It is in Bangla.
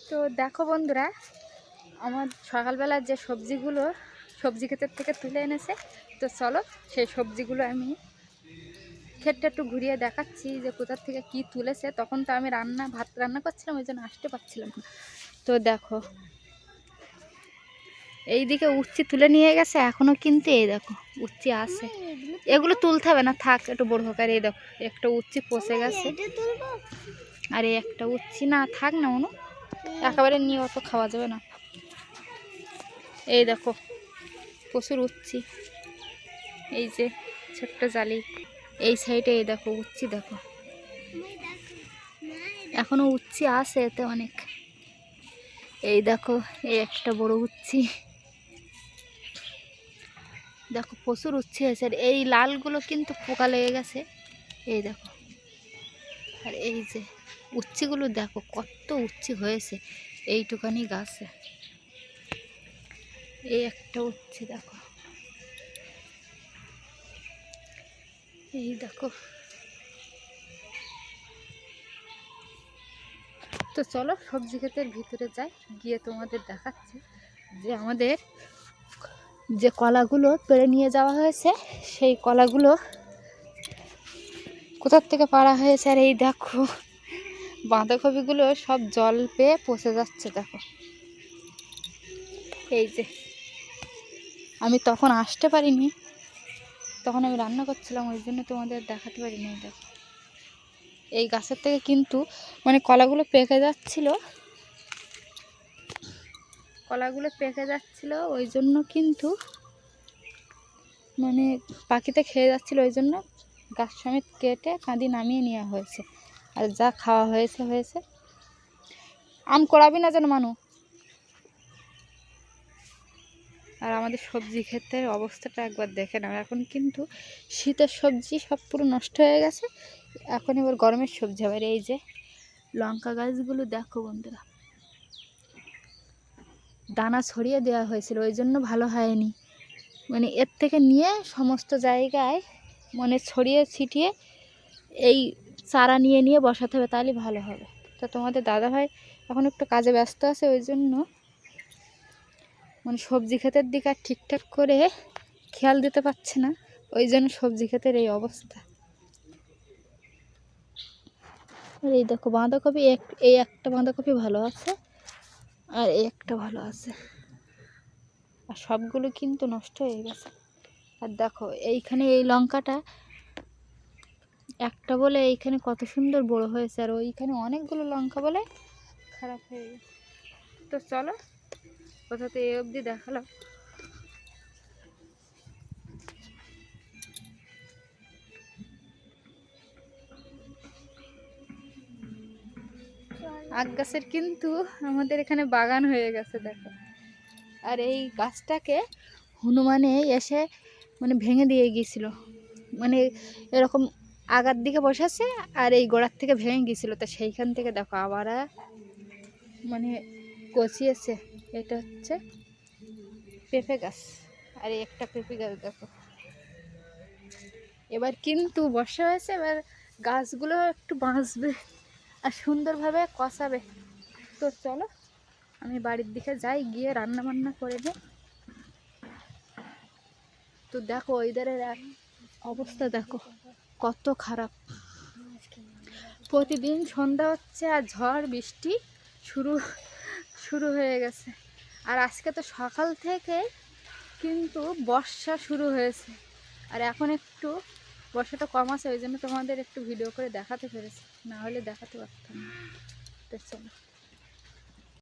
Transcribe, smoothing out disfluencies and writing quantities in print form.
তো দেখো বন্ধুরা, আমার সকালবেলা যে সবজিগুলো সবজি ক্ষেতের থেকে তুলে এনেছে, তো চলো সেই সবজিগুলো আমি ক্ষেতটা একটু ঘুরিয়ে দেখাচ্ছি যে কোথার থেকে কি তুলেছে। তখন তো আমি ভাত রান্না করছিলাম, ওই জন্য আসতে পারছিলাম না। তো দেখো এইদিকে উচ্ছি তুলে নিয়ে গেছে, এখনো কিন্তু এই দেখো উচ্ছি আছে। এগুলো তুলতে হবে না, থাক, একটু বড় হোক। আর এই দেখো একটা উচ্ছি পচে গেছে, আর এই একটা উচ্ছি না থাক না, মনে একেবারে নিয়ে অত খাওয়া যাবে না। এই দেখো প্রচুর উচ্ছি, এই যে ছোট্ট জালি, এই সাইডে এই দেখো উচ্ছি, দেখো এখনো উচ্ছি আছে এতে অনেক। এই দেখো এই একটা বড় উচ্ছি, দেখো প্রচুর উচ্ছি হয়েছে। আর এই লালগুলো কিন্তু পোকা লেগে গেছে, এই দেখো। আর এই যে উচ্ছিগুলো দেখো কত উচ্ছি হয়েছে এইটুকানি গাছে। এই একটা উচ্ছি দেখো, এই দেখো। তো চলো সবজি ক্ষেতের ভিতরে যাই, গিয়ে তোমাদের দেখাচ্ছি যে আমাদের যে কলাগুলো পেড়ে নিয়ে যাওয়া হয়েছে সেই কলাগুলো কোথার থেকে পাড়া হয়েছে। আর এই দেখো বাঁধাকপিগুলো সব জল পেয়ে পচে যাচ্ছে, দেখো। এই যে আমি তখন আসতে পারিনি, তখন আমি রান্না করছিলাম, ওই জন্য তোমাদের দেখাতে পারিনি। দেখো এই গাছের থেকে কিন্তু মানে কলাগুলো পেকে যাচ্ছিল, ওই জন্য কিন্তু মানে পাখিতে খেয়ে যাচ্ছিল, ওই জন্য গাছ সমেত কেটে কাঁদি নামিয়ে নেওয়া হয়েছে। আর যা খাওয়া হয়েছে। আম করাবি না যেন মানু। আর আমাদের সবজি ক্ষেতের অবস্থাটা একবার দেখে নাও, এখন কিন্তু শীতের সবজি সব পুরো নষ্ট হয়ে গেছে, এখন এবার গরমের সবজি হবে। এই যে লঙ্কা গাছগুলো দেখো বন্ধুরা, দানা ছড়িয়ে দেওয়া হয়েছিল, ওই জন্য ভালো হয়নি। মানে এর থেকে নিয়ে সমস্ত জায়গায় মানে ছড়িয়ে ছিটিয়ে এই চারা নিয়ে বসাতে হবে, তাহলে ভালো হবে। তো তোমাদের দাদাভাই এখন একটু কাজে ব্যস্ত আছে, ওই জন্য মানে সবজি ক্ষেতের দিকে আর ঠিকঠাক করে খেয়াল দিতে পারছে না, ওই জন্য সবজি ক্ষেতের এই অবস্থা। আর এই দেখো বাঁধাকপি, এই একটা বাঁধাকপি ভালো আছে, আর এই একটা ভালো আছে, আর সবগুলো কিন্তু নষ্ট হয়ে গেছে। আর দেখো এইখানে এই লঙ্কাটা একটা বলে এইখানে কত সুন্দর বড় হয়েছে, আর ওইখানে অনেকগুলো লঙ্কা বলে খারাপ হয়ে গেছে। তো চলো কোথাতে এই অবধি দেখালাম। আখ গাছের কিন্তু আমাদের এখানে বাগান হয়ে গেছে, দেখো। আর এই গাছটাকে হনুমানে এসে মানে ভেঙে দিয়ে গিয়েছিল, মানে এরকম আগার দিকে বসেছে আর এই গোড়ার থেকে ভেঙে গিয়েছিল, তো সেইখান থেকে দেখো আবার মানে গছিয়েছে। এটা হচ্ছে পেঁপে গাছ, আর এই একটা পেঁপে গাছ দেখো। এবার কিন্তু বর্ষা হয়েছে, এবার গাছগুলো একটু বাঁচবে আর সুন্দরভাবে কষাবে। তো চলো আমি বাড়ির দিকে যাই, গিয়ে রান্না বান্না করে নিই। তো দেখো ওয়েদারের অবস্থা দেখো কত খারাপ, প্রতিদিন সন্ধ্যা হচ্ছে আর ঝড় বৃষ্টি শুরু হয়ে গেছে। আর আজকে তো সকাল থেকে কিন্তু বর্ষা শুরু হয়েছে, আর এখন একটু বর্ষাটা কম আছে, ওই জন্য তোমাদের একটু ভিডিও করে দেখাতে পেরেছি, না হলে দেখাতে পারতাম না। তো চলো।